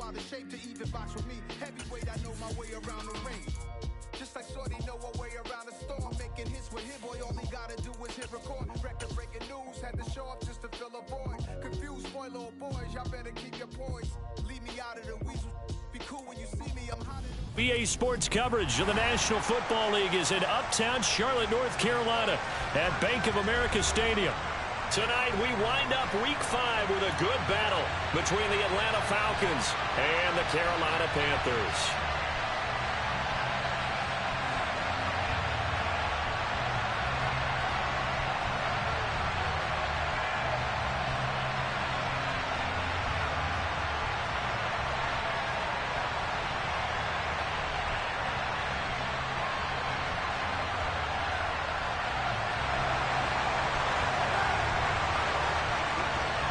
out of shape to even box with me. Heavyweight, I know my way around the ring. Just like Shorty know her way around the storm. Making hits with him, boy, all he gotta do is hit record. Record-breaking news, had to show up just to fill a void. Confused, boy, little boys, y'all better keep your poise. Leave me out of the weasel. Be cool when you see me, I'm hot. BA Sports coverage of the National Football League is in Uptown Charlotte, North Carolina at Bank of America Stadium. Tonight, we wind up Week 5 with a good battle between the Atlanta Falcons and the Carolina Panthers.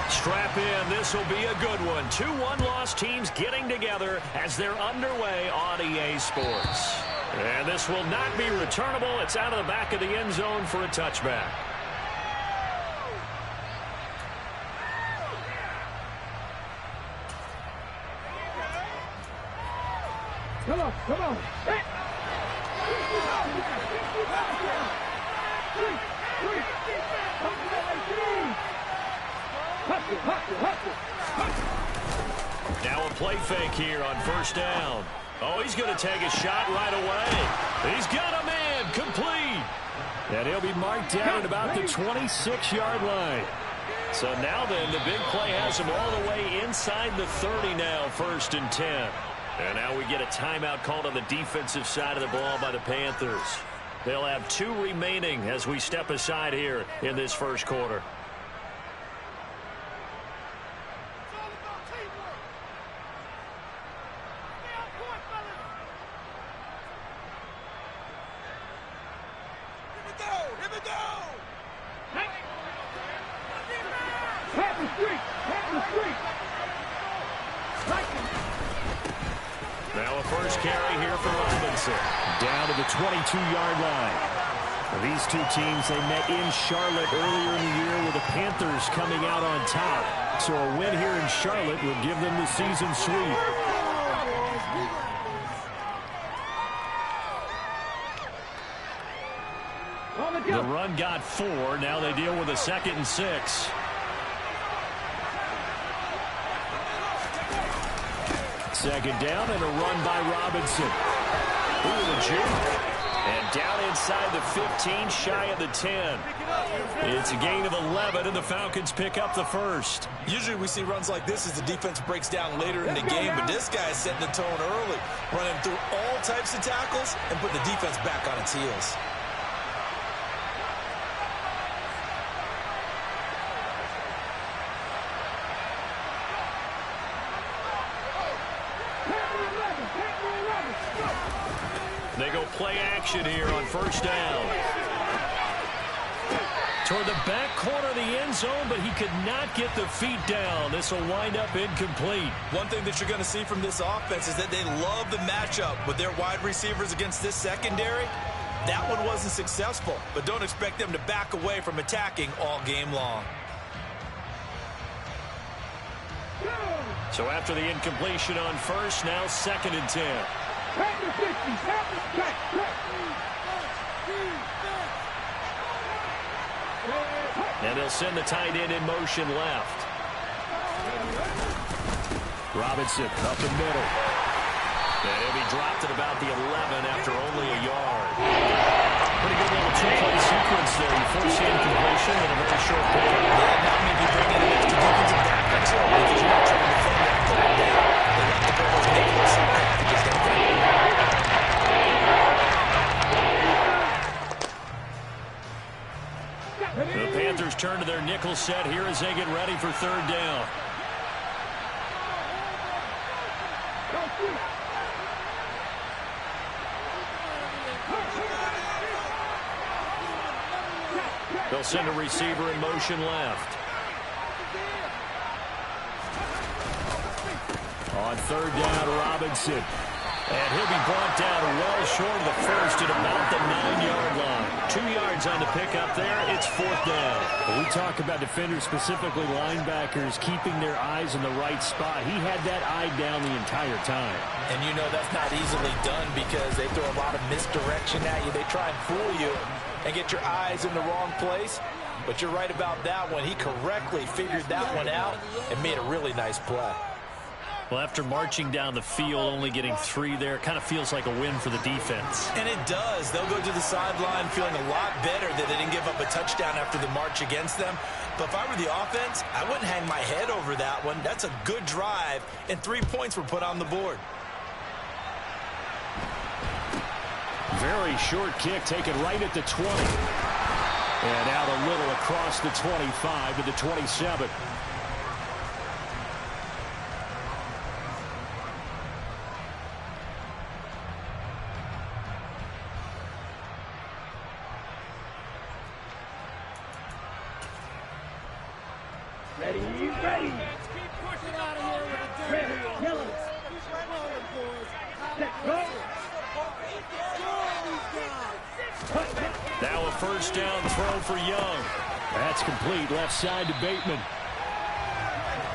Strap in, this will be a good one. 2 one-loss teams getting together as they're underway on EA Sports. And this will not be returnable. It's out of the back of the end zone for a touchback. Come on, come on. Now a play fake here on first down. Oh, he's going to take a shot right away. He's got a man complete. And he'll be marked down at about the 26-yard line. So now then, the big play has him all the way inside the 30 now, 1st and 10. And now we get a timeout called on the defensive side of the ball by the Panthers. They'll have 2 remaining as we step aside here in this first quarter. Now a first carry here for Robinson. Down to the 22-yard line. These two teams, they met in Charlotte earlier in the year with the Panthers coming out on top. So a win here in Charlotte will give them the season sweep. The run got 4. Now they deal with a 2nd and 6. Second down and a run by Robinson. Ooh, the juke. And down inside the 15, shy of the 10. It's a gain of 11, and the Falcons pick up the first. Usually we see runs like this as the defense breaks down later in the game, but this guy is setting the tone early, running through all types of tackles and putting the defense back on its heels. They go play action here on first down. Toward the back corner of the end zone, but he could not get the feet down. This will wind up incomplete. One thing that you're going to see from this offense is that they love the matchup with their wide receivers against this secondary. That one wasn't successful, but don't expect them to back away from attacking all game long. So after the incompletion on first, now 2nd and 10. And they'll send the tight end in motion left. Robinson up the middle. And he'll be dropped at about the 11 after only a yard. Pretty good little 2-play sequence there. You first see incompletion and a very short play. Now maybe bringing an extra defensive back or two because you're not trying to defend that third down. They let the Bears make it some packages down there. The Panthers turn to their nickel set here as they get ready for 3rd down. They'll send a receiver in motion left. On 3rd down, Robinson. And he'll be brought down well short of the first at about the 9-yard line. 2 yards on the pickup there. It's 4th down. When we talk about defenders, specifically linebackers, keeping their eyes in the right spot. He had that eye down the entire time. And you know that's not easily done because they throw a lot of misdirection at you. They try and fool you and get your eyes in the wrong place. But you're right about that one. He correctly figured that one out and made a really nice play. Well, after marching down the field, only getting 3 there, it kind of feels like a win for the defense. And it does. They'll go to the sideline feeling a lot better that they didn't give up a touchdown after the march against them. But if I were the offense, I wouldn't hang my head over that one. That's a good drive, and 3 points were put on the board. Very short kick taken right at the 20. And out a little across the 25 to the 27. Ready, ready. Keep pushing out of here with a ready, yellow. Now a first down throw for Young. That's complete. Left side to Bateman.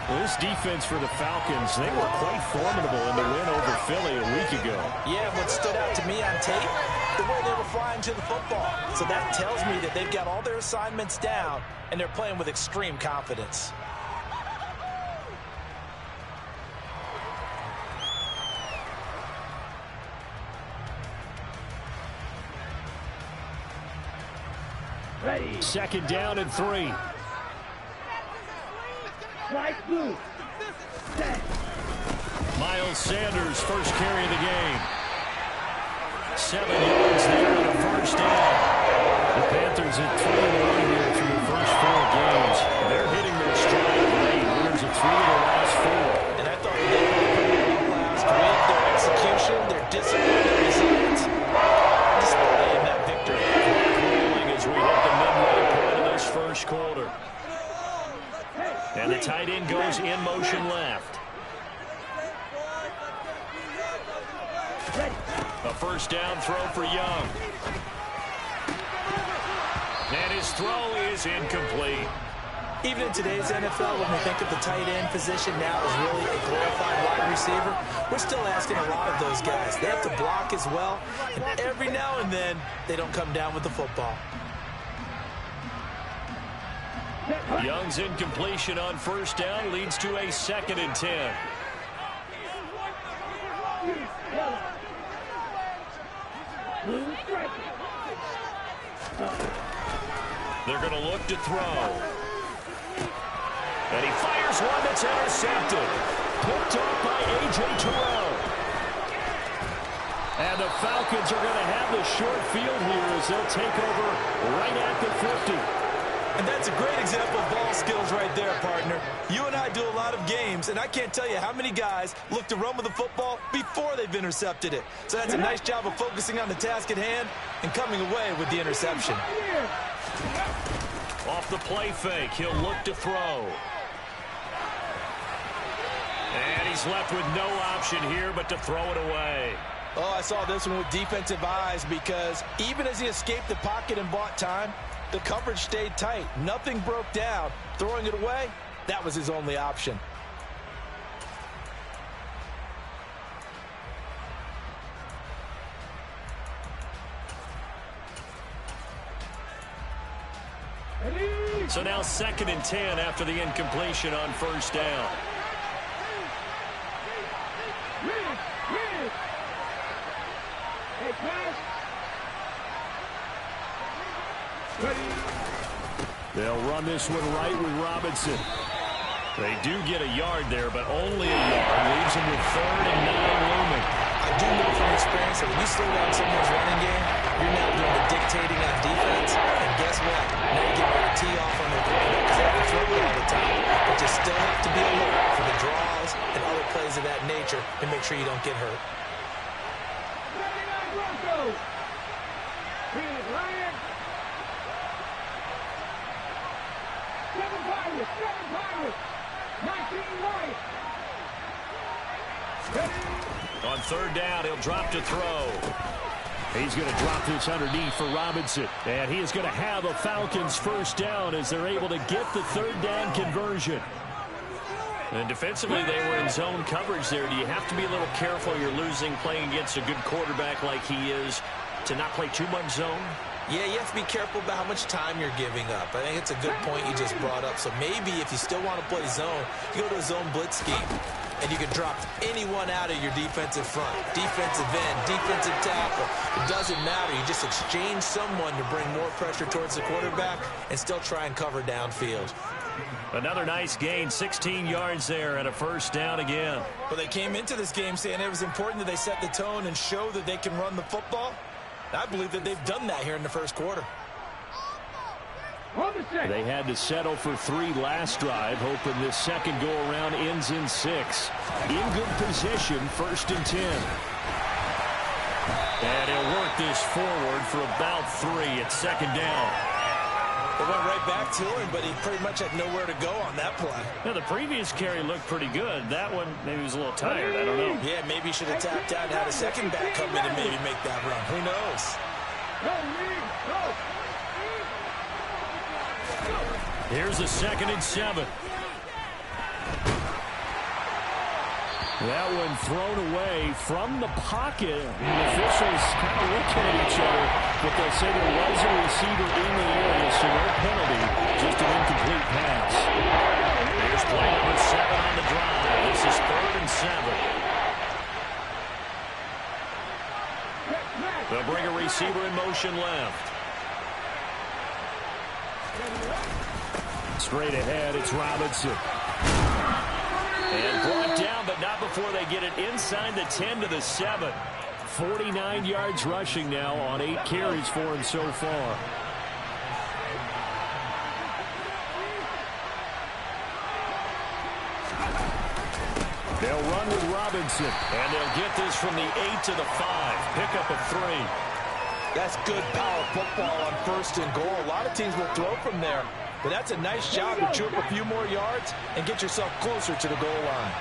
Well, this defense for the Falcons, they were quite formidable in the win over Philly a week ago. Yeah, what stood out to me on tape, the way they were flying to the football. So that tells me that they've got all their assignments down, and they're playing with extreme confidence. Ready. 2nd down and 3. Right blue. Set. Miles Sanders, first carry of the game. 7 yards there on a first down. The Panthers at 3-1 here through the first 4 games. They're hitting their stride late. Winners of 3 of the last 4. And I thought they were pretty well last week. Their execution, their discipline, their resilience, display in that victory. Rolling as we hit the midway point of this first quarter. And the tight end goes in motion left. A first down throw for Young. And his throw is incomplete. Even in today's NFL, when we think of the tight end position now as really a glorified wide receiver, we're still asking a lot of those guys. They have to block as well, and every now and then, they don't come down with the football. Young's incompletion on first down leads to a 2nd and 10. They're going to look to throw. And he fires one that's intercepted. Picked off by A.J. Terrell. And the Falcons are going to have the short field here as they'll take over right at the 50. And that's a great example of ball skills right there, partner. You and I do a lot of games, and I can't tell you how many guys look to run with the football before they've intercepted it. So that's a nice job of focusing on the task at hand and coming away with the interception. Off the play fake, he'll look to throw. And he's left with no option here but to throw it away. Oh, I saw this one with defensive eyes because even as he escaped the pocket and bought time, the coverage stayed tight. Nothing broke down. Throwing it away, that was his only option. So now 2nd and 10 after the incompletion on first down. They'll run this one right with Robinson. They do get a yard there, but only a yard. Leaves them with 3rd and 9 looming. I do know from experience that when you slow down someone's running game, you're now doing the dictating on defense. And guess what? Now you get ready to tee off on their quarterback because they have to throw it all the time. But you still have to be alert for the draws and other plays of that nature and make sure you don't get hurt. On third down, he'll drop to throw. He's going to drop this underneath for Robinson. And he is going to have a Falcons first down as they're able to get the third down conversion. And defensively, they were in zone coverage there. Do you have to be a little careful? You're losing playing against a good quarterback like he is to not play too much zone? Yeah, you have to be careful about how much time you're giving up. I think it's a good point you just brought up. So maybe if you still want to play zone, you go to a zone blitz scheme. And you can drop anyone out of your defensive front. Defensive end, defensive tackle. It doesn't matter. You just exchange someone to bring more pressure towards the quarterback and still try and cover downfield. Another nice gain, 16 yards there and a first down again. But they came into this game saying it was important that they set the tone and show that they can run the football. I believe that they've done that here in the first quarter. They had to settle for 3 last drive, hoping this second go-around ends in 6. In good position, 1st and 10. And he'll work this forward for about 3 at second down. They went right back to him, but he pretty much had nowhere to go on that play. Now, the previous carry looked pretty good. That one, maybe he was a little tired. I don't know. Yeah, maybe he should have tapped out and had a second back come in and maybe make that run. Who knows? Here's a 2nd and 7. That one thrown away from the pocket. The officials kind of looking at each other, but they'll say there was a receiver in the area, so no penalty, just an incomplete pass. Here's play number 7 on the drive. This is 3rd and 7. They'll bring a receiver in motion left. Straight ahead, it's Robinson. And brought down, but not before they get it inside the 10 to the 7. 49 yards rushing now on 8 carries for him so far. They'll run with Robinson. And they'll get this from the 8 to the 5. Pick up a 3. That's good power football on 1st and goal. A lot of teams will throw from there. But that's a nice job to chew up a few more yards and get yourself closer to the goal line.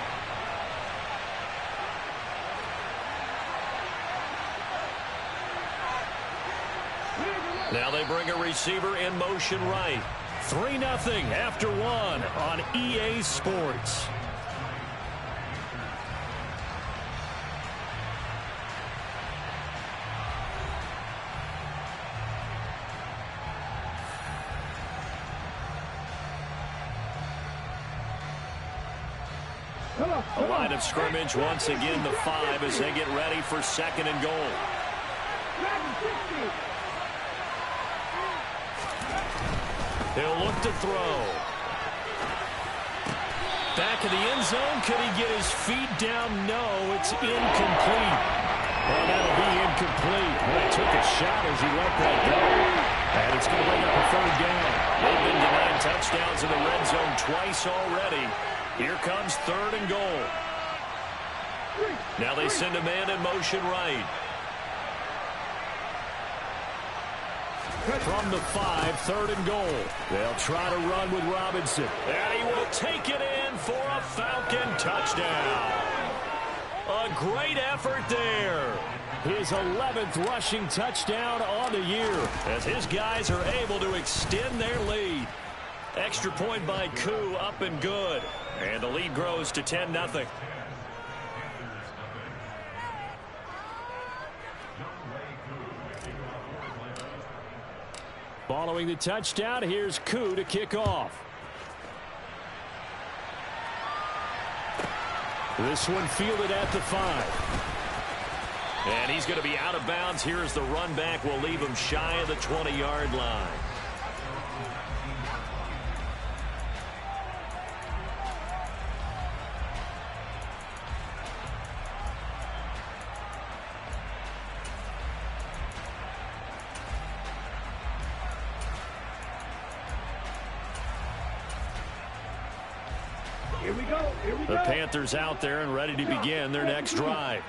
Now they bring a receiver in motion right. 3-0 after 1 on EA Sports. A line of scrimmage once again, the 5 as they get ready for 2nd and goal. He'll look to throw. Back in the end zone. Could he get his feet down? No, it's incomplete. Well, that'll be incomplete. Well, he took a shot as he let that go. And it's going to bring up a 3rd down. They've been denied touchdowns in the red zone twice already. Here comes 3rd and goal. Now they send a man in motion right. From the 5, 3rd and goal. They'll try to run with Robinson. And he will take it in for a Falcon touchdown. A great effort there. His 11th rushing touchdown on the year, as his guys are able to extend their lead. Extra point by Koo, up and good. And the lead grows to 10-0. Following the touchdown, here's Koo to kick off. This one fielded at the 5. And he's going to be out of bounds. Here's the run back. We'll leave him shy of the 20-yard line. The Panthers out there and ready to begin their next drive.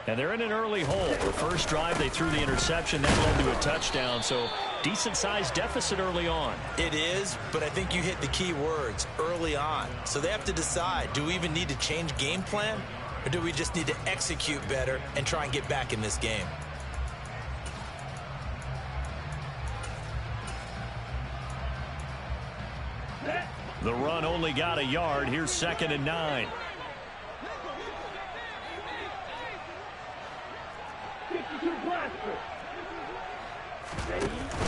And they're in an early hole. The first drive, they threw the interception. That led to a touchdown. So decent-sized deficit early on. It is, but I think you hit the key words, early on. So they have to decide, do we even need to change game plan? Or do we just need to execute better and try and get back in this game? The run only got a yard. Here's 2nd and 9.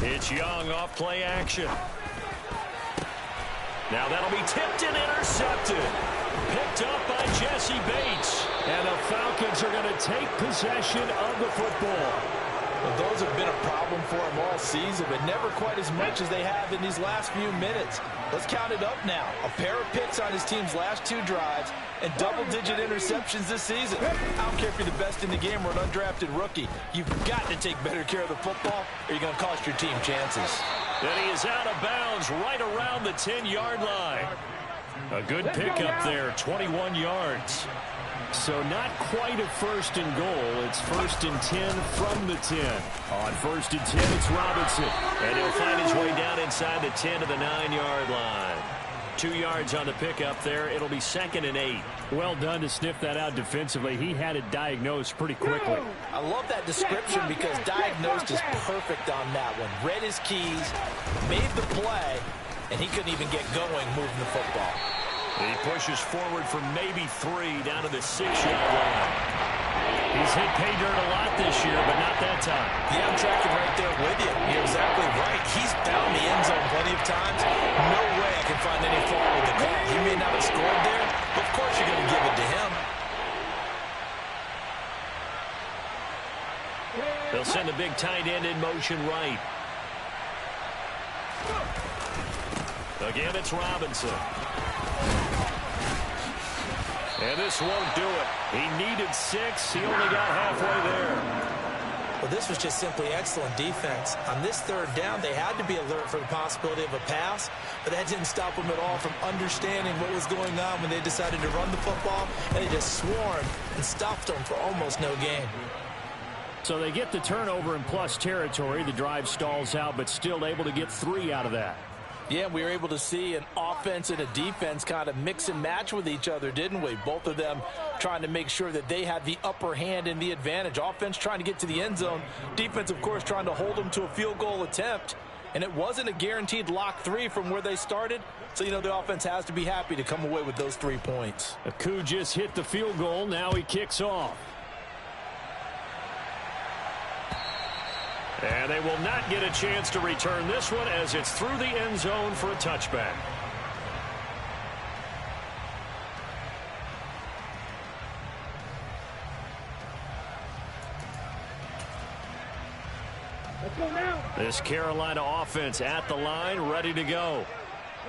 It's Young off play action. Now that'll be tipped and intercepted. Picked up by Jesse Bates. And the Falcons are going to take possession of the football. Well, those have been a problem for them all season, but never quite as much as they have in these last few minutes. Let's count it up now. A pair of picks on his team's last 2 drives and double-digit interceptions this season. I don't care if you're the best in the game or an undrafted rookie. You've got to take better care of the football or you're going to cost your team chances. And he is out of bounds right around the 10-yard line. A good pickup there, 21 yards. So not quite a 1st and goal. It's 1st and 10 from the 10. On 1st and 10, it's Robinson. And he'll find his way down inside the 10 to the 9-yard line. 2 yards on the pickup there. It'll be 2nd and 8. Well done to sniff that out defensively. He had it diagnosed pretty quickly. I love that description because diagnosed is perfect on that one. Read his keys, made the play, and he couldn't even get going moving the football. He pushes forward for maybe 3 down to the 6-yard line. He's hit pay dirt a lot this year, but not that time. Yeah, I'm tracking right there with you. You're exactly right. He's found the end zone plenty of times. No way I can find any fault with the call. He may not have scored there, but of course you're going to give it to him. They'll send the big tight end in motion right. Again, it's Robinson. And this won't do it. He needed 6. He only got halfway there. Well, this was just simply excellent defense. On this 3rd down, they had to be alert for the possibility of a pass, but that didn't stop them at all from understanding what was going on when they decided to run the football, and they just swarmed and stopped them for almost no gain. So they get the turnover in plus territory. The drive stalls out, but still able to get 3 out of that. Yeah, we were able to see an offense and a defense kind of mix and match with each other, didn't we? Both of them trying to make sure that they had the upper hand and the advantage. Offense trying to get to the end zone. Defense, of course, trying to hold them to a field goal attempt. And it wasn't a guaranteed lock 3 from where they started. So, you know, the offense has to be happy to come away with those 3 points. Aku just hit the field goal. Now he kicks off. And they will not get a chance to return this one as it's through the end zone for a touchback. Let's go now. This Carolina offense at the line, ready to go.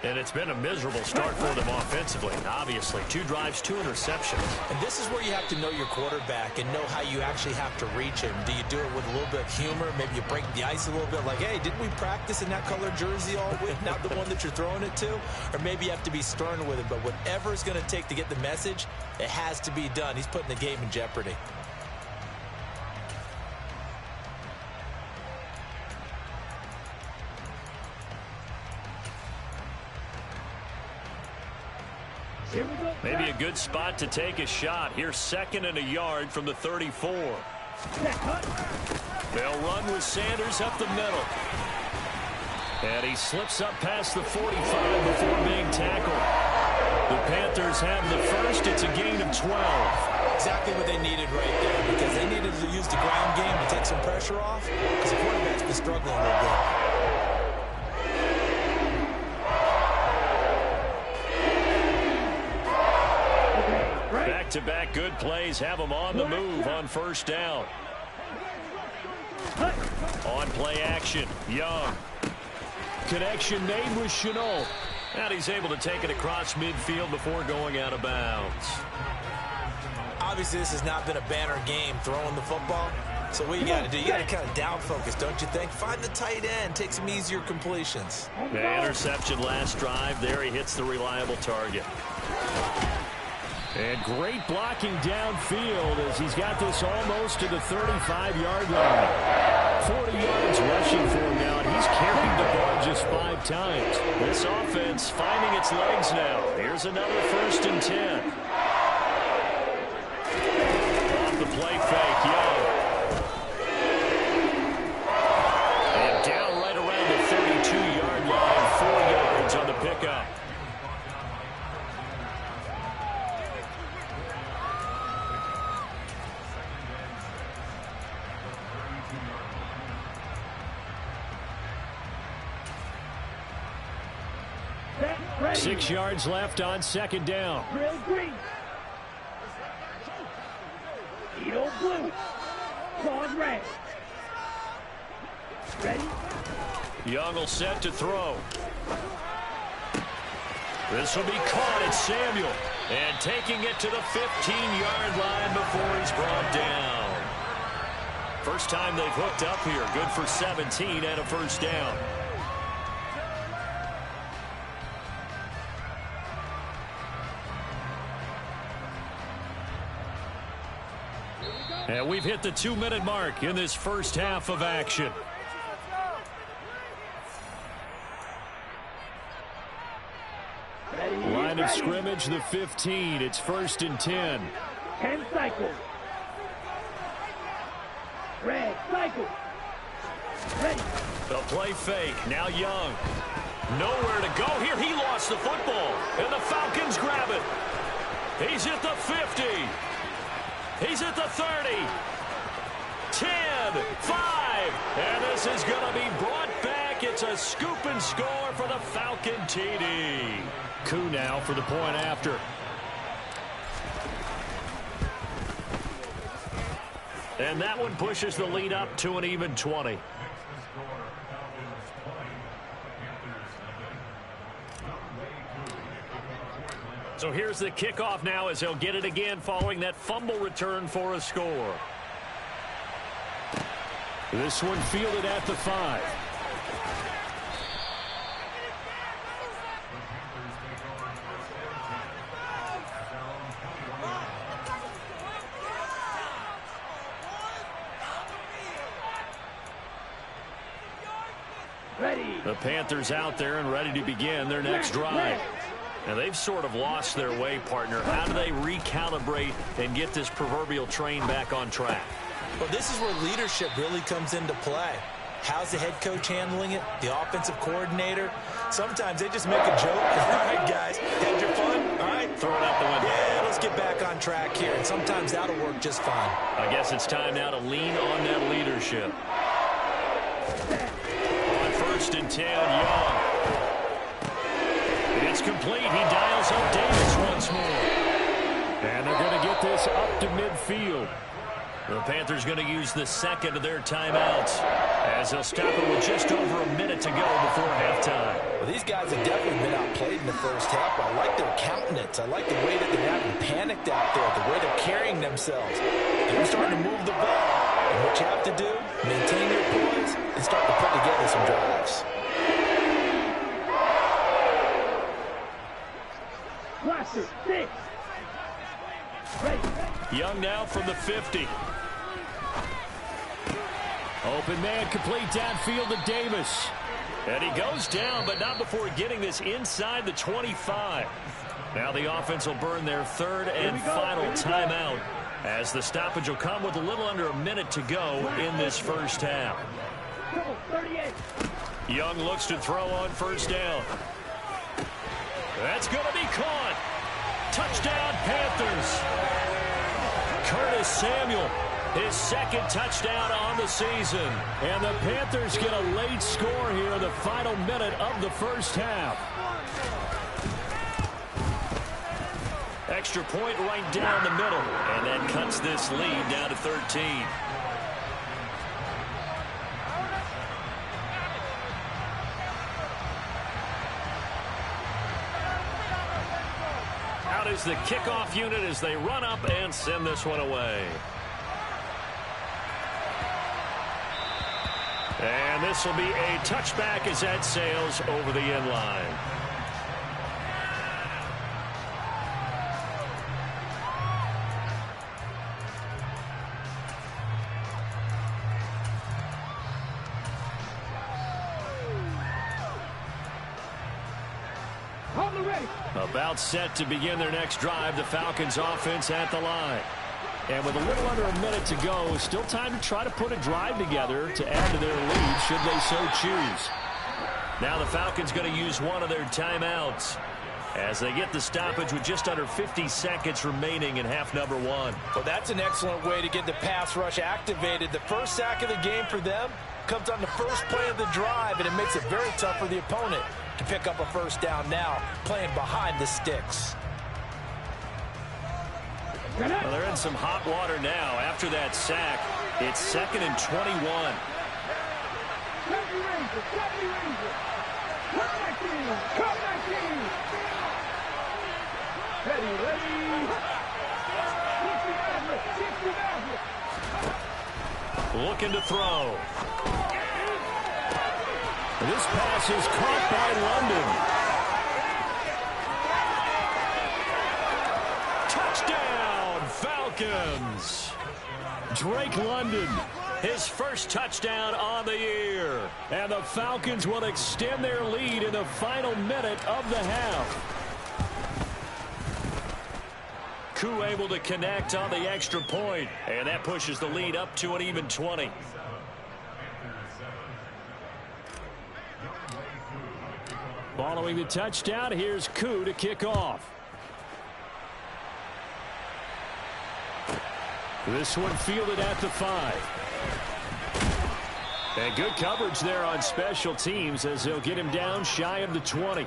And it's been a miserable start for them offensively, obviously. 2 drives, 2 interceptions. And this is where you have to know your quarterback and know how you actually have to reach him. Do you do it with a little bit of humor? Maybe you break the ice a little bit like, hey, didn't we practice in that color jersey all week? Not the one that you're throwing it to? Or maybe you have to be stern with it. But whatever it's going to take to get the message, it has to be done. He's putting the game in jeopardy. Maybe a good spot to take a shot. Here's 2nd and a yard from the 34. They'll run with Sanders up the middle. And he slips up past the 45 before being tackled. The Panthers have the first. It's a gain of 12. Exactly what they needed right there, because they needed to use the ground game to take some pressure off, because the quarterback's been struggling a little bit. Back-to-back good plays have them on the move on 1st down. On play action, Young. Connection made with Chenault. And he's able to take it across midfield before going out of bounds. Obviously, this has not been a banner game throwing the football. So what you got to do, you got to kind of down focus, don't you think? Find the tight end, take some easier completions. The interception last drive. There he hits the reliable target. And great blocking downfield as he's got this almost to the 35-yard line. 40 yards rushing for him now, and he's carried the ball just 5 times. This offense finding its legs now. Here's another 1st and 10. up. Ready. 6 yards left on second down. Drill green. Edo blue. Claws red. Ready. Young will set to throw. This will be caught at Samuel. And taking it to the 15-yard line before he's brought down. First time they've hooked up here. Good for 17 and a first down. And we've hit the 2-minute mark in this first half of action. Line of scrimmage, the 15. It's 1st and 10. 10 cycles. Red cycle. Ready. The play fake. Now Young. Nowhere to go here. He lost the football. And the Falcons grab it. He's at the 50. He's at the 30. 10, 5. And this is going to be brought back. It's a scoop and score for the Falcon TD. Coup now for the point after. And that one pushes the lead up to an even 20. So here's the kickoff now as they'll get it again following that fumble return for a score. This one fielded at the 5. Ready. The Panthers out there and ready to begin their next drive. Now, they've sort of lost their way, partner. How do they recalibrate and get this proverbial train back on track? Well, this is where leadership really comes into play. How's the head coach handling it? The offensive coordinator? Sometimes they just make a joke. All right, guys, had your fun? All right, Throw it out the window. yeah, let's get back on track here. And sometimes that'll work just fine. I guess it's time now to lean on that leadership. On 1st and 10, Young. It's complete. He dials up Davis once more. And they're going to get this up to midfield. The Panthers going to use the second of their timeouts as they'll stop it with just over a minute to go before halftime. Well, these guys have definitely been outplayed in the first half. I like their countenance. I like the way that they're having panicked out there, the way they're carrying themselves. They're starting to move the ball. And what you have to do, maintain your poise and start to put together some drives. Blaster. 6. Ready. Young now from the 50. Open man complete downfield to Davis. And he goes down, but not before getting this inside the 25. Now the offense will burn their third and final timeout as the stoppage will come with a little under a minute to go in this first half. 38. Young looks to throw on 1st down. That's going to be caught. Touchdown, Panthers. Curtis Samuel, his 2nd touchdown on the season. And the Panthers get a late score here in the final minute of the first half. Extra point right down the middle. And that cuts this lead down to 13. Out is the kickoff unit as they run up and send this one away. And this will be a touchback as that sails over the end line. About set to begin their next drive, the Falcons offense at the line. And with a little under a minute to go, still time to try to put a drive together to add to their lead should they so choose. Now the Falcons going to use one of their timeouts as they get the stoppage with just under 50 seconds remaining in half number one. Well, that's an excellent way to get the pass rush activated. The first sack of the game for them comes on the first play of the drive, and it makes it very tough for the opponent to pick up a first down now, playing behind the sticks. Well, they're in some hot water now. After that sack, it's 2nd and 21. Looking to throw. This pass is caught by London. Touchdown, Falcons. Drake London, his first touchdown on the year. And the Falcons will extend their lead in the final minute of the half. Koo able to connect on the extra point, and that pushes the lead up to an even 20. Following the touchdown, here's Koo to kick off. This one fielded at the 5. And good coverage there on special teams as they'll get him down shy of the 20.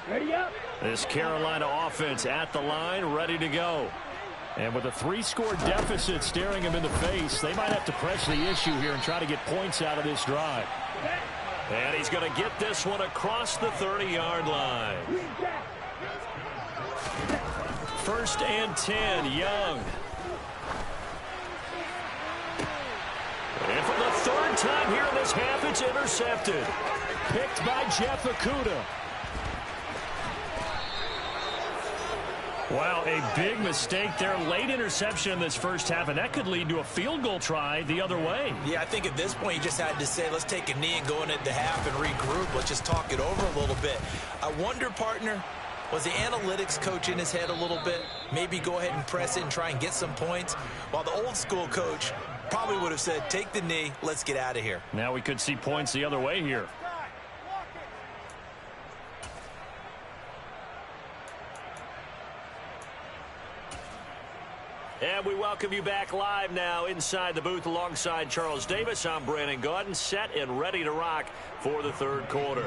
Ready up. This Carolina offense at the line, ready to go. And with a 3-score deficit staring him in the face, they might have to press the issue here and try to get points out of this drive. And he's going to get this one across the 30-yard line. 1st and 10, Young. And for the 3rd time here in this half, it's intercepted. Picked by Jeff Okudah. Wow, a big mistake there. Late interception in this first half, and that could lead to a field goal try the other way. Yeah, I think at this point you just had to say, let's take a knee and go into the half and regroup. Let's just talk it over a little bit. I wonder, partner, was the analytics coach in his head a little bit? Maybe go ahead and press it and try and get some points? While the old school coach probably would have said, take the knee, let's get out of here. Now we could see points the other way here. And we welcome you back live now inside the booth alongside Charles Davis. I'm Brandon Gaudin, set and ready to rock for the 3rd quarter.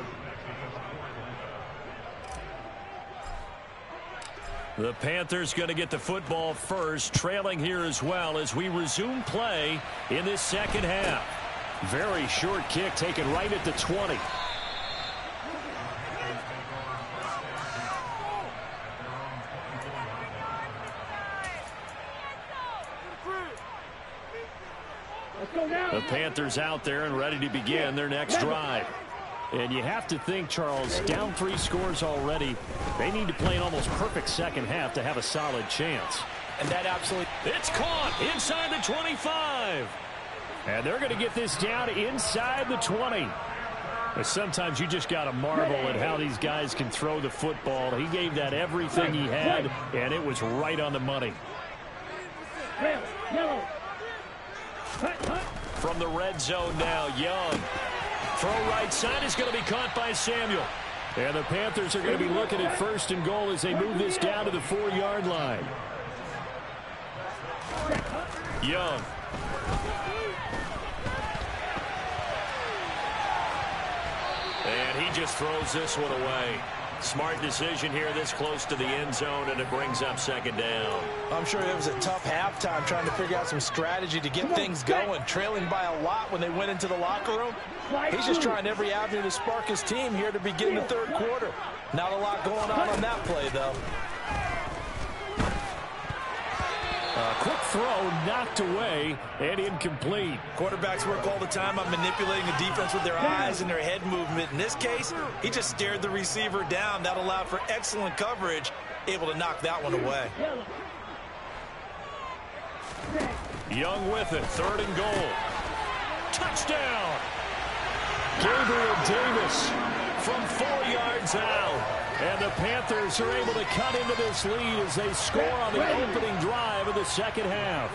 The Panthers going to get the football first, trailing here as well as we resume play in this second half. Very short kick taken right at the 20. The Panthers out there and ready to begin their next drive. And you have to think, Charles, down 3 scores already. They need to play an almost perfect second half to have a solid chance. And that absolutely... It's caught inside the 25. And they're going to get this down inside the 20. But sometimes you just got to marvel at how these guys can throw the football. He gave that everything he had, and it was right on the money. From the red zone now, Young. Throw right side is going to be caught by Samuel. And the Panthers are going to be looking at 1st and goal as they move this down to the 4-yard line. Young. And he just throws this one away. Smart decision here this close to the end zone, and it brings up 2nd down. I'm sure it was a tough halftime trying to figure out some strategy to get things going. Trailing by a lot when they went into the locker room. He's just trying every avenue to spark his team here to begin the 3rd quarter. Not a lot going on that play, though. A quick throw knocked away and incomplete. Quarterbacks work all the time on manipulating the defense with their eyes and their head movement. In this case, he just stared the receiver down. That allowed for excellent coverage, able to knock that one away. Young with it, 3rd and goal. Touchdown! Gabriel Davis from 4 yards out. And the Panthers are able to cut into this lead as they score on the opening drive of the second half.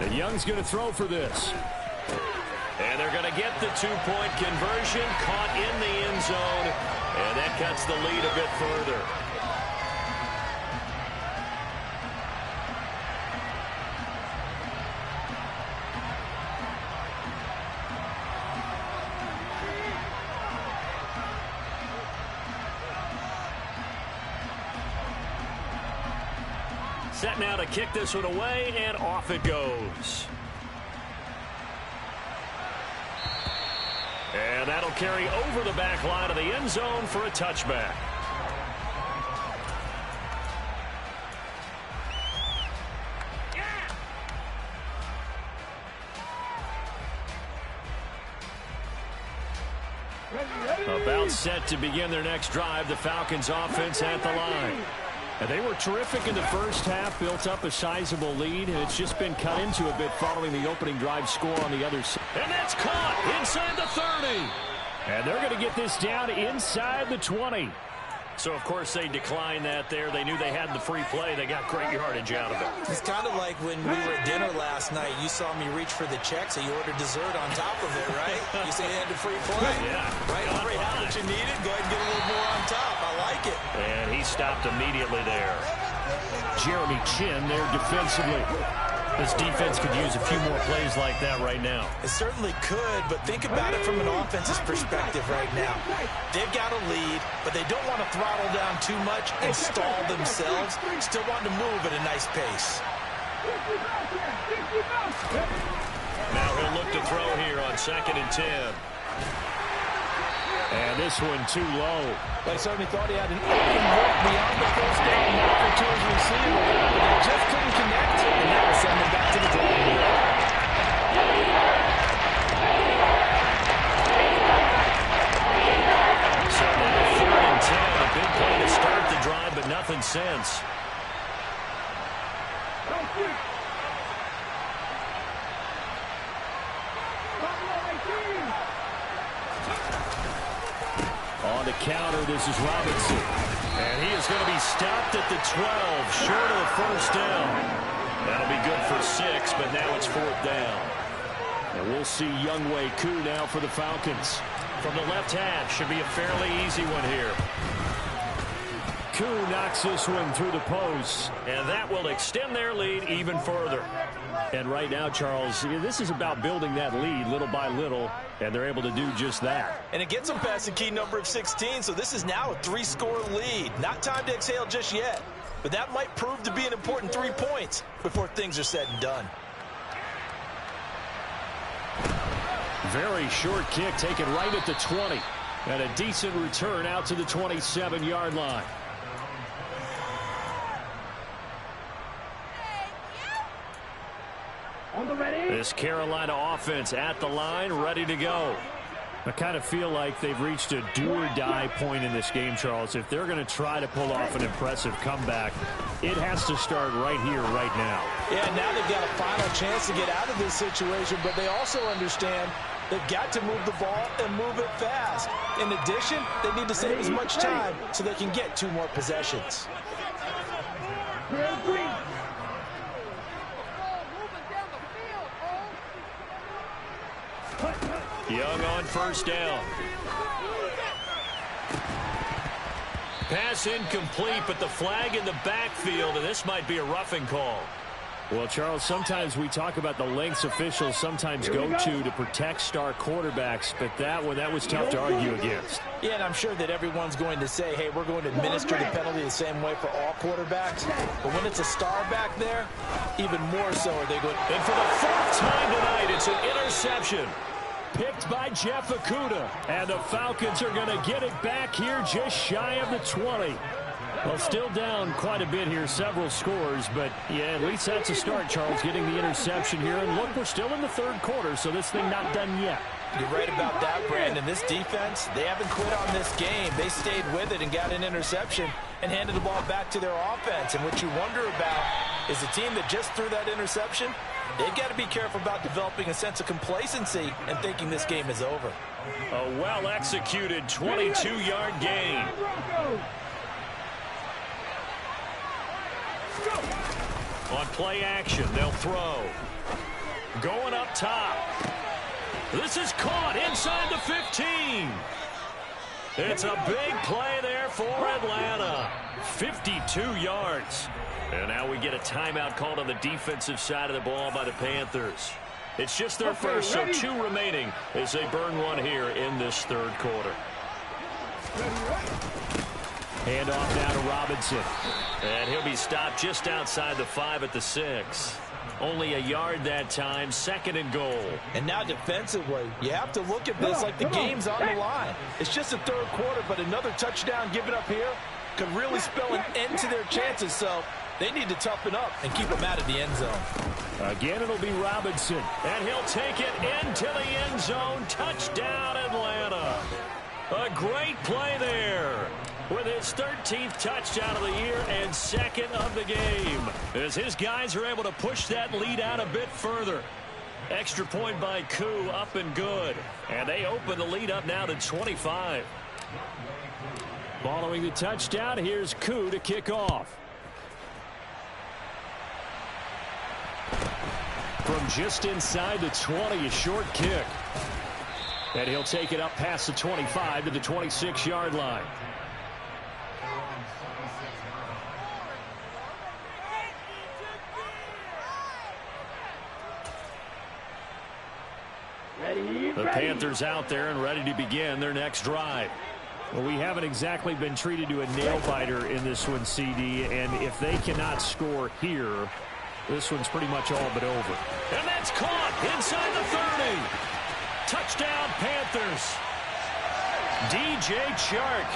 And Young's going to throw for this. And they're going to get the two-point conversion, caught in the end zone, and that cuts the lead a bit further. Set now to kick this one away, and off it goes. And that'll carry over the back line of the end zone for a touchback. About set to begin their next drive, the Falcons offense at the line. And they were terrific in the first half, built up a sizable lead, and it's just been cut into a bit following the opening drive score on the other side. And that's caught inside the 30. And they're going to get this down inside the 20. So, of course, they declined that there. They knew they had the free play. They got great yardage out of it. It's kind of like when we were at dinner last night. You saw me reach for the check, so you ordered dessert on top of it, right? You said you had the free play. Yeah. Right on how much you needed. Go ahead and get a little more on top. I like it. And he stopped immediately there. Jeremy Chin there defensively. This defense could use a few more plays like that right now. It certainly could, but think about it from an offense's perspective right now. They've got a lead, but they don't want to throttle down too much and stall themselves. Still want to move at a nice pace. Now he'll look to throw here on 2nd and 10. And this one too low. They certainly thought he had an open look beyond the first down marker to his receiver, but they just couldn't connect, and that will send them back to the drawing board. So now 4th and 10, a big play to start the drive, but nothing since. On the counter, this is Robinson. And he is going to be stopped at the 12, short of the first down. That'll be good for 6, but now it's 4th down. And we'll see Younghoe Koo now for the Falcons. From the left half, should be a fairly easy one here. Koo knocks this one through the post. And that will extend their lead even further. And right now, Charles, this is about building that lead little by little, and they're able to do just that. And it gets them past the key number of 16, so this is now a 3-score lead. Not time to exhale just yet, but that might prove to be an important 3 points before things are said and done. Very short kick taken right at the 20. And a decent return out to the 27-yard line. This Carolina offense at the line, ready to go. I kind of feel like they've reached a do-or-die point in this game, Charles. If they're going to try to pull off an impressive comeback, it has to start right here, right now. Yeah, now they've got a final chance to get out of this situation, but they also understand they've got to move the ball and move it fast. In addition, they need to save as much time so they can get 2 more possessions. Young on first down. Pass incomplete, but the flag in the backfield, and this might be a roughing call. Well, Charles, sometimes we talk about the lengths officials sometimes go to protect star quarterbacks, but that was tough to argue against. Yeah, and I'm sure that everyone's going to say, hey, we're going to administer the penalty the same way for all quarterbacks. But when it's a star back there, even more so are they going. And for the 4th time tonight, it's an interception. Picked by Jeff Okudah. And the Falcons are going to get it back here just shy of the 20. Well, still down quite a bit here, several scores, but yeah, at least that's a start, Charles, getting the interception here. And look, we're still in the 3rd quarter, so this thing not done yet. You're right about that, Brandon. This defense, they haven't quit on this game. They stayed with it and got an interception and handed the ball back to their offense. And what you wonder about is the team that just threw that interception, They've got to be careful about developing a sense of complacency and thinking this game is over. A well-executed 22-yard gain. On play action, they'll throw. Going up top. This is caught inside the 15. It's a big play there for Atlanta. 52 yards. And now we get a timeout called on the defensive side of the ball by the Panthers. It's just their first, so 2 remaining as they burn one here in this third quarter. Hand off now to Robinson. And he'll be stopped just outside the 5 at the 6. Only a yard that time, 2nd and goal. And now defensively, you have to look at this like the game's on the line. It's just the third quarter, but another touchdown given up here could really spell an end to their chances. So they need to toughen up and keep them out of the end zone. Again, it'll be Robinson. And he'll take it into the end zone. Touchdown, Atlanta. A great play there with his 13th touchdown of the year and 2nd of the game, as his guys are able to push that lead out a bit further. Extra point by Koo, up and good. And they open the lead up now to 25. Following the touchdown, here's Koo to kick off. From just inside the 20, a short kick. And he'll take it up past the 25 to the 26-yard line. The Panthers out there and ready to begin their next drive. Well, we haven't exactly been treated to a nail-biter in this one, CD, and if they cannot score here, this one's pretty much all but over. And that's caught inside the 30. Touchdown, Panthers. DJ Chark,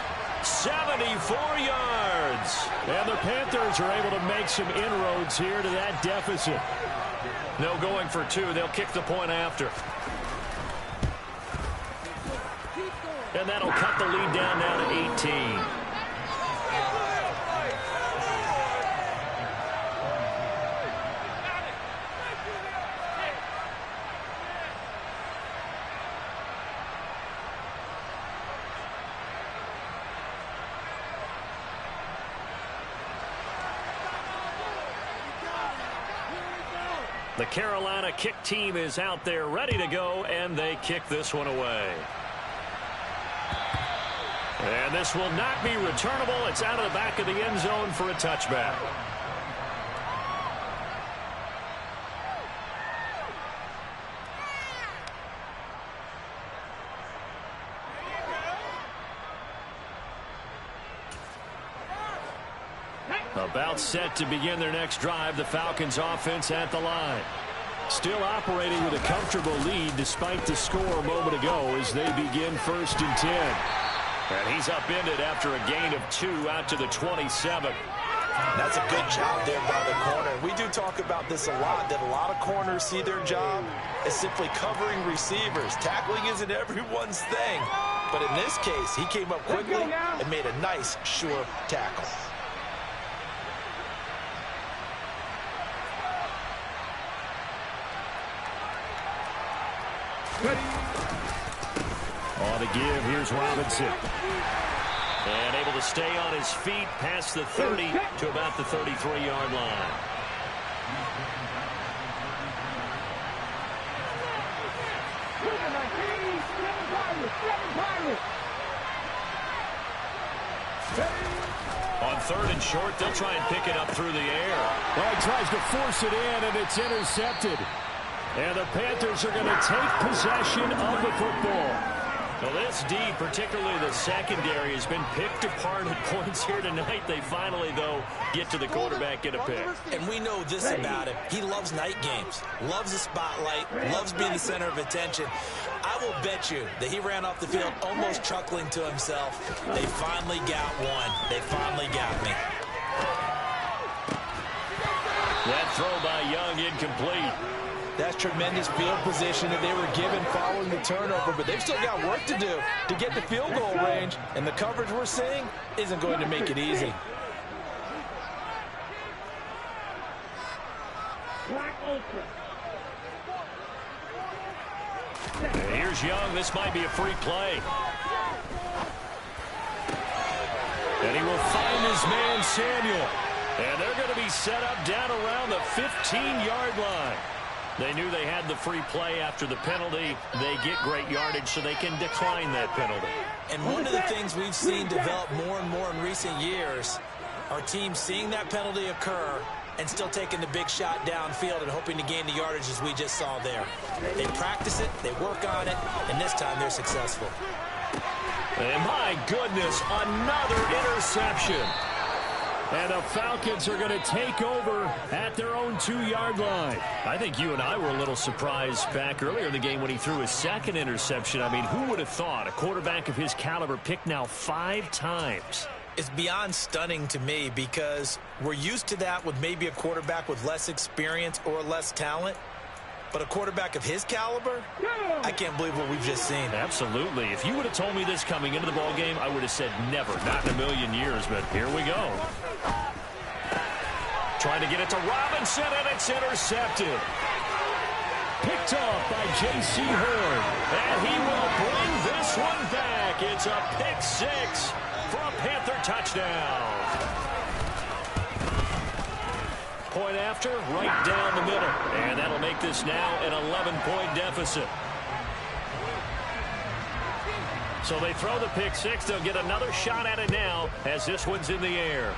74 yards. And the Panthers are able to make some inroads here to that deficit. No going for 2. They'll kick the point after. And that'll cut the lead down now to 18. The Carolina kick team is out there ready to go, and they kick this one away. And this will not be returnable. It's out of the back of the end zone for a touchback. About set to begin their next drive, the Falcons offense at the line. Still operating with a comfortable lead despite the score a moment ago as they begin 1st and 10. And he's upended after a gain of 2 out to the 27. That's a good job there by the corner. We do talk about this a lot, that a lot of corners see their job as simply covering receivers. Tackling isn't everyone's thing. But in this case, he came up quickly and made a nice, sure tackle. On the give, here's Robinson. And able to stay on his feet past the 30 to about the 33-yard line. On 3rd and short, they'll try and pick it up through the air. Well, he tries to force it in, and it's intercepted. And the Panthers are going to take possession of the football. Well, this D, particularly the secondary, has been picked apart at points here tonight. They finally, though, get to the quarterback, get a pick. And we know this about him. He loves night games, loves the spotlight, loves being the center of attention. I will bet you that he ran off the field almost chuckling to himself. They finally got one. They finally got me. That throw by Young incomplete. That's tremendous field position that they were given following the turnover, but they've still got work to do to get the field goal range, and the coverage we're seeing isn't going to make it easy. And here's Young. This might be a free play. And he will find his man, Samuel. And they're going to be set up down around the 15-yard line. They knew they had the free play after the penalty. They get great yardage, so they can decline that penalty. And one of the things we've seen develop more and more in recent years are teams seeing that penalty occur and still taking the big shot downfield and hoping to gain the yardage as we just saw there. They practice it, they work on it, and this time they're successful. And my goodness, another interception. And the Falcons are going to take over at their own 2-yard line. I think you and I were a little surprised back earlier in the game when he threw his second interception. I mean, who would have thought a quarterback of his caliber picked now 5 times? It's beyond stunning to me because we're used to that with maybe a quarterback with less experience or less talent. But a quarterback of his caliber, I can't believe what we've just seen. Absolutely. If you would have told me this coming into the ball game, I would have said never, not in a million years. But here we go. Trying to get it to Robinson, and it's intercepted. Picked off by J.C. Horn. And he will bring this one back. It's a pick 6 for a Panther touchdown. Point after, right down the middle. And that'll make this now an 11-point deficit. So they throw the pick 6. They'll get another shot at it now as this one's in the air.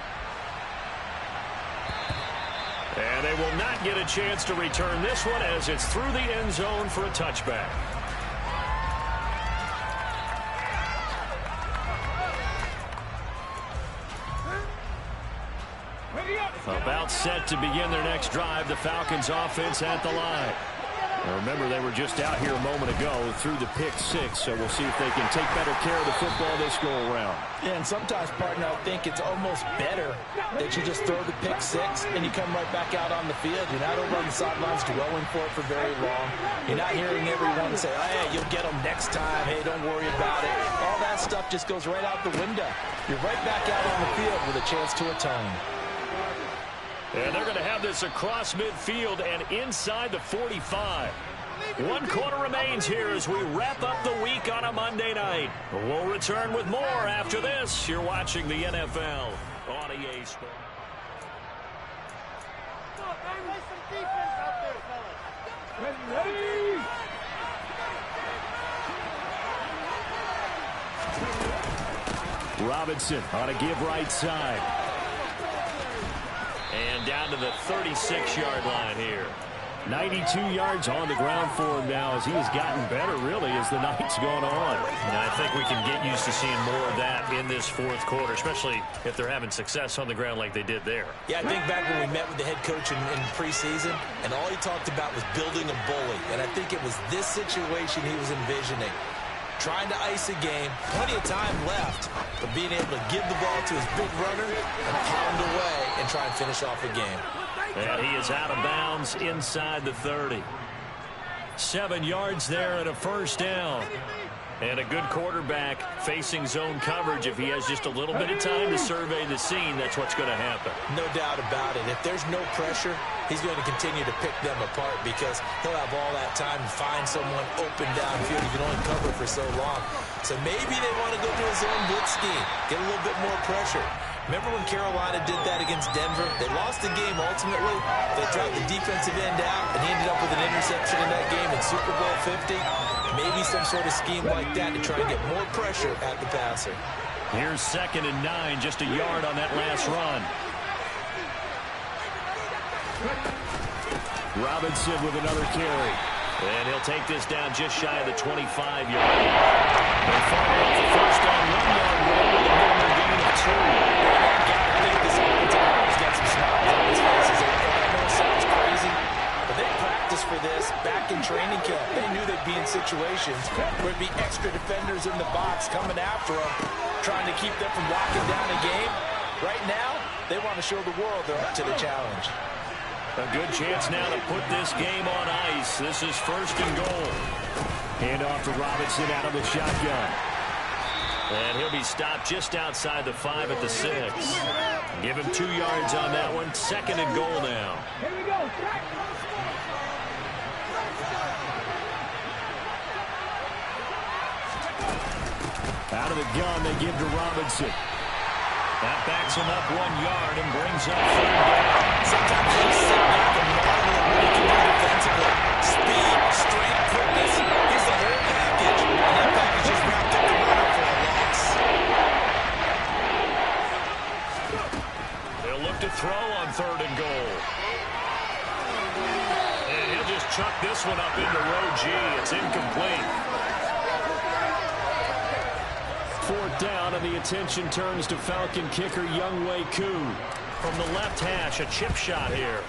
And they will not get a chance to return this one as it's through the end zone for a touchback. About set to begin their next drive, the Falcons offense at the line. Now remember, they were just out here a moment ago through the pick 6, so we'll see if they can take better care of the football this go around. Yeah, and sometimes, partner, I think it's almost better that you just throw the pick 6 and you come right back out on the field. You're not over on the sidelines dwelling for it for very long. You're not hearing everyone say, oh, hey, you'll get them next time. Hey, don't worry about it. All that stuff just goes right out the window. You're right back out on the field with a chance to atone. And they're going to have this across midfield and inside the 45. 1 quarter remains here as we wrap up the week on a Monday night. We'll return with more after this. You're watching the NFL on EA Sports. Robinson on a give right side. And down to the 36-yard line here. 92 yards on the ground for him now as he has gotten better, really, as the night's gone on. And I think we can get used to seeing more of that in this 4th quarter, especially if they're having success on the ground like they did there. Yeah, I think back when we met with the head coach in preseason, and all he talked about was building a bully. And I think it was this situation he was envisioning. Trying to ice a game, plenty of time left, but being able to give the ball to his big runner and pound away and try and finish off a game. And he is out of bounds inside the 30. 7 yards there and a first down. And a good quarterback facing zone coverage. If he has just a little bit of time to survey the scene, that's what's going to happen. No doubt about it. If there's no pressure, he's going to continue to pick them apart because he'll have all that time to find someone open downfield. He can only cover for so long. So maybe they want to go to his own blitz scheme, get a little bit more pressure. Remember when Carolina did that against Denver? They lost the game ultimately. They dropped the defensive end out, and he ended up with an interception in that game in Super Bowl 50. Maybe some sort of scheme like that to try and get more pressure at the passer. Here's 2nd and 9, just a yard on that last run. Robinson with another carry. And he'll take this down just shy of the 25-yard line. They follow up the first down 1-yard run with a minimum gain of 2. I think this offensive line's got some smiles on his faces. I know it sounds crazy, but they practiced for this back in training camp. They knew they'd be in situations where there'd be extra defenders in the box coming after them, trying to keep them from locking down a game. Right now, they want to show the world they're up to the challenge. A good chance now to put this game on ice. This is 1st and goal. Hand off to Robinson out of the shotgun. And he'll be stopped just outside the 5 at the 6. Give him 2 yards on that one. 2nd and goal now. Here we go. Out of the gun, they give to Robinson. That backs him up 1 yard and brings up 3rd down. Sometimes you just sit back and marvel at what he can do defensively. Speed, strength, quickness. He's the whole package. And that package is wrapped up the runner for a loss. They'll look to throw on 3rd and goal. And he'll just chuck this one up into row G. It's incomplete. 4th down, and the attention turns to Falcon kicker Younghoe Koo. From the left hash, a chip shot here.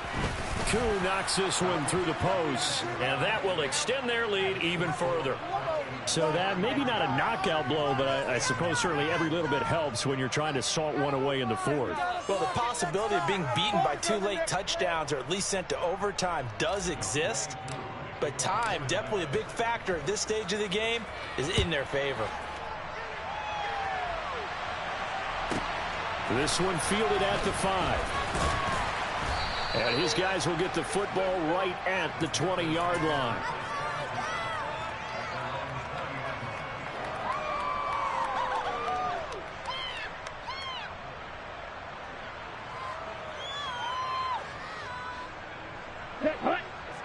Koo knocks this one through the post. And that will extend their lead even further. So that, maybe not a knockout blow, but I suppose certainly every little bit helps when you're trying to salt one away in the 4th. Well, the possibility of being beaten by 2 late touchdowns or at least sent to overtime does exist. But time, definitely a big factor at this stage of the game, is in their favor. This one fielded at the 5. And his guys will get the football right at the 20-yard line.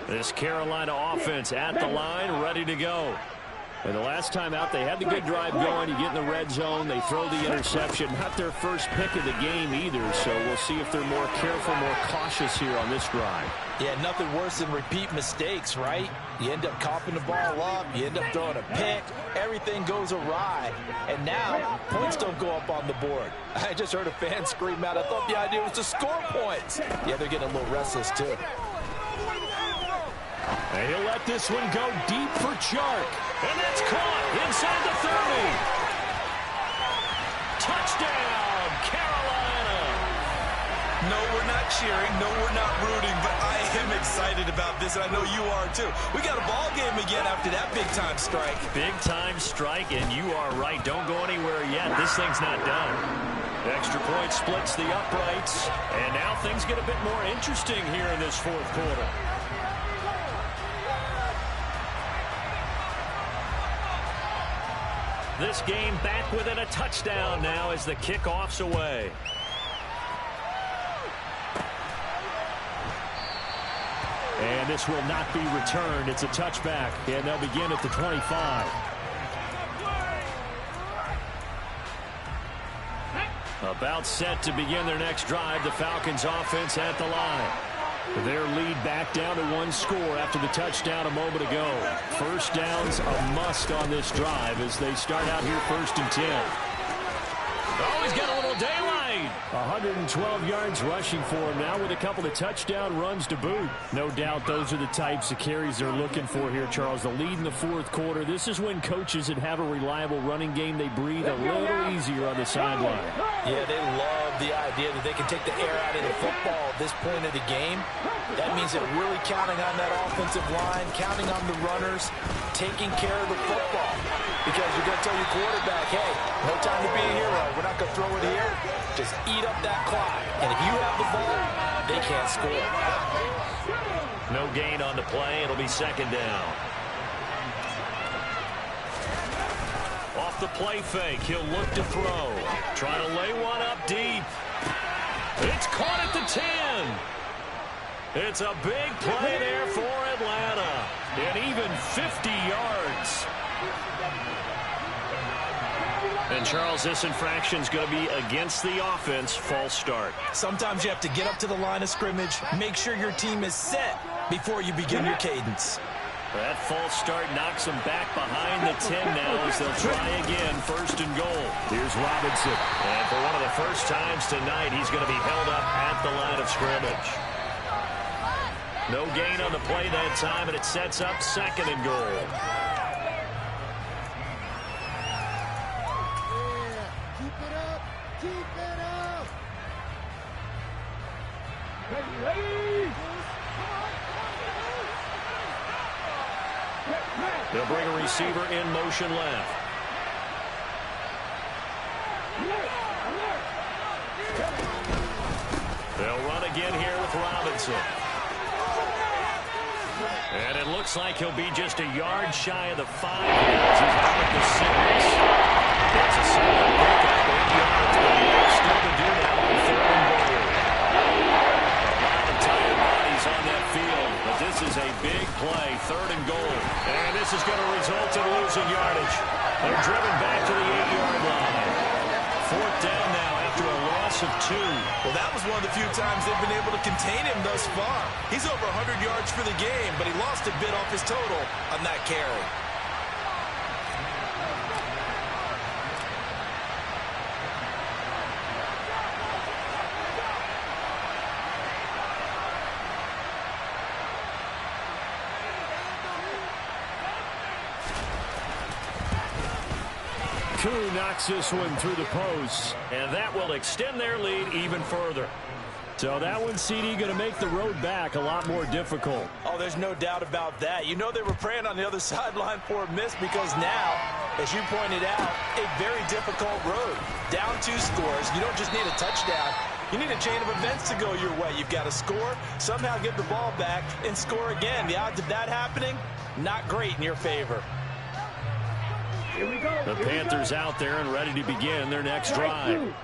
This Carolina offense at the line, ready to go. And the last time out, they had the good drive going. You get in the red zone, they throw the interception. Not their first pick of the game either, so we'll see if they're more careful, more cautious here on this drive. Yeah, nothing worse than repeat mistakes, right? You end up coughing the ball up, you end up throwing a pick, everything goes awry, and now points don't go up on the board. I just heard a fan scream out, I thought the idea was to score points. Yeah, they're getting a little restless too. And he'll let this one go deep for Chark. And that's caught inside the 30. Touchdown, Carolina. No, we're not cheering. No, we're not rooting. But I am excited about this, and I know you are too. We got a ball game again after that big-time strike. Big-time strike, and you are right. Don't go anywhere yet. This thing's not done. Extra point splits the uprights. And now things get a bit more interesting here in this 4th quarter. This game back within a touchdown now as the kickoff's away. And this will not be returned. It's a touchback, and they'll begin at the 25. About set to begin their next drive, the Falcons offense at the line. Their lead back down to 1 score after the touchdown a moment ago. First down's a must on this drive as they start out here 1st and 10. Oh, he's got a little daylight. 112 yards rushing for him now with a couple of touchdown runs to boot. No doubt those are the types of carries they're looking for here, Charles. The lead in the 4th quarter. This is when coaches that have a reliable running game, they breathe a little easier on the sideline. Yeah, they love the idea that they can take the air out of the football at this point of the game. That means they're really counting on that offensive line, counting on the runners, taking care of the football. Because you're going to tell your quarterback, hey, no time to be a hero. We're not going to throw it here. Just eat up that clock. And if you have the ball, they can't score. No gain on the play. It'll be 2nd down. Off the play fake, he'll look to throw. Trying to lay one up deep. It's caught at the 10. It's a big play there for Atlanta. And even 50 yards. And, Charles, this infraction's going to be against the offense. False start. Sometimes you have to get up to the line of scrimmage, make sure your team is set before you begin your cadence. That false start knocks them back behind the 10 now as they'll try again, 1st and goal. Here's Robinson. And for one of the first times tonight, he's going to be held up at the line of scrimmage. No gain on the play that time, and it sets up 2nd and goal. They'll bring a receiver in motion left. They'll run again here with Robinson. And it looks like he'll be just a yard shy of the 5 yards. He's out at the 6. That's a solid pickup, 8 yards, but he has still to do now on 3rd and goal. A lot of tired bodies on that field, but this is a big play, 3rd and goal. And this is going to result in losing yardage. They're driven back to the 8-yard line. 4th down now after a loss of 2. Well, that was one of the few times they've been able to contain him thus far. He's over 100 yards for the game, but he lost a bit off his total on that carry. Koo knocks this one through the post, and that will extend their lead even further. So that one, CD, going to make the road back a lot more difficult. Oh, there's no doubt about that. You know they were praying on the other sideline for a miss because now, as you pointed out, a very difficult road. Down 2 scores. You don't just need a touchdown. You need a chain of events to go your way. You've got to score, somehow get the ball back, and score again. The odds of that happening, not great in your favor. The Panthers out there and ready to begin their next drive.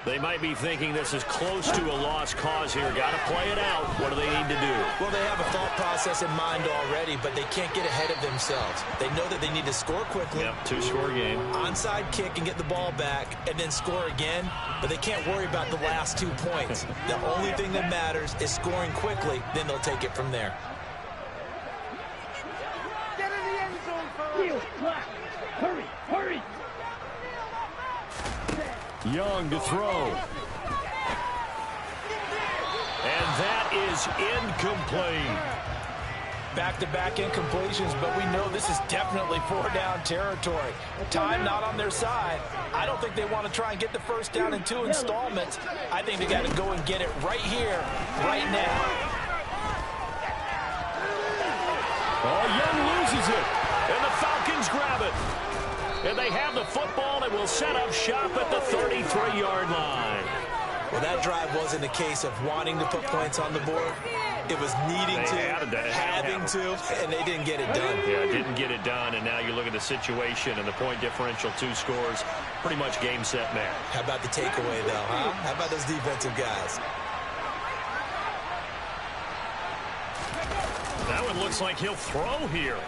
They might be thinking this is close to a lost cause here. Got to play it out. What do they need to do? Well, they have a thought process in mind already, but they can't get ahead of themselves. They know that they need to score quickly. Yep, 2-score game. Onside kick and get the ball back and then score again, but they can't worry about the last 2 points. The only thing that matters is scoring quickly, then they'll take it from there. Get in the end zone first. Hurry, hurry. Young to throw. And that is incomplete. Back-to-back incompletions, but we know this is definitely 4-down territory. Time not on their side. I don't think they want to try and get the first down in 2 installments. I think they got to go and get it right here, right now. Oh, Young loses it. And the Falcons grab it. And they have the football and will set up shop at the 33-yard line. Well, that drive wasn't a case of wanting to put points on the board. It was needing to, having to, and they didn't get it done. Yeah, didn't get it done, and now you look at the situation and the point differential, 2 scores, pretty much game, set, match. How about the takeaway, though, huh? How about those defensive guys? That one looks like he'll throw here.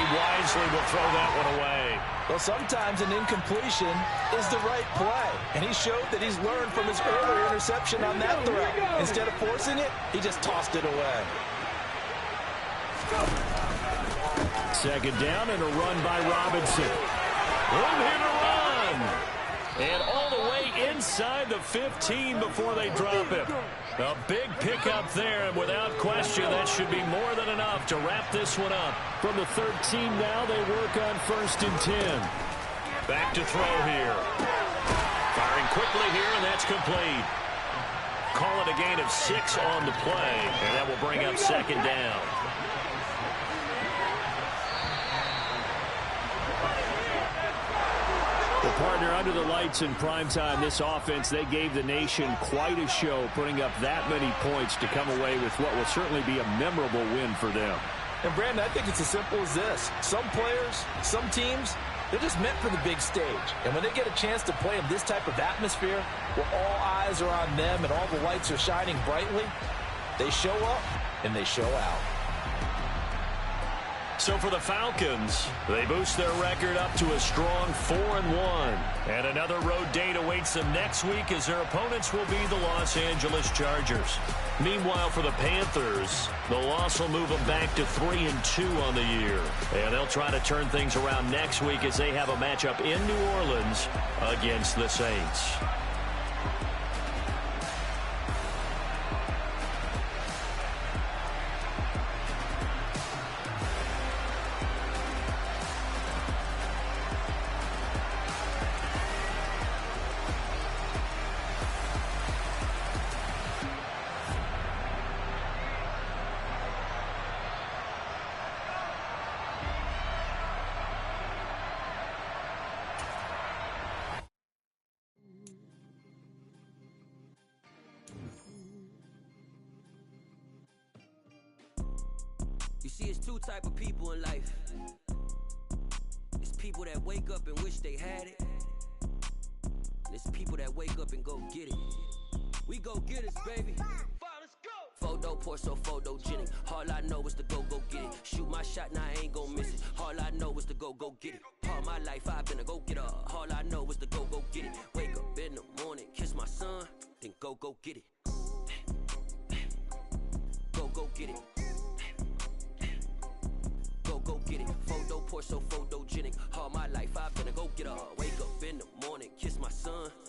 Wisely will throw that one away. Well, sometimes an incompletion is the right play, and he showed that he's learned from his earlier interception on that throw. Instead of forcing it, he just tossed it away. 2nd down and a run by Robinson. Room here to run. And all the way inside the 15 before they drop him. A big pickup there, and without question, that should be more than enough to wrap this one up. From the 13 now, they work on 1st and 10. Back to throw here. Firing quickly here, and that's complete. Call it a gain of 6 on the play, and that will bring up 2nd down. Partner, under the lights in primetime, this offense, they gave the nation quite a show, putting up that many points to come away with what will certainly be a memorable win for them. And, Brandon, I think it's as simple as this. Some players, some teams, they're just meant for the big stage. And when they get a chance to play in this type of atmosphere, where all eyes are on them and all the lights are shining brightly, they show up and they show out. So for the Falcons, they boost their record up to a strong 4-1. And another road date awaits them next week as their opponents will be the Los Angeles Chargers. Meanwhile, for the Panthers, the loss will move them back to 3-2 on the year. And they'll try to turn things around next week as they have a matchup in New Orleans against the Saints. See, it's two type of people in life. It's people that wake up and wish they had it. And it's people that wake up and go get it. We go get it, baby. Let's go. Photo pour so photogenic. All I know is to go get it. Shoot my shot, now I ain't gon' miss it. All I know is to go get it. All my life I've been a go-getter. All I know is to go get it. Wake up in the morning, kiss my son, then go get it. Go get it. Go get it. Photo pour so photogenic. All my life I've been a go-getter.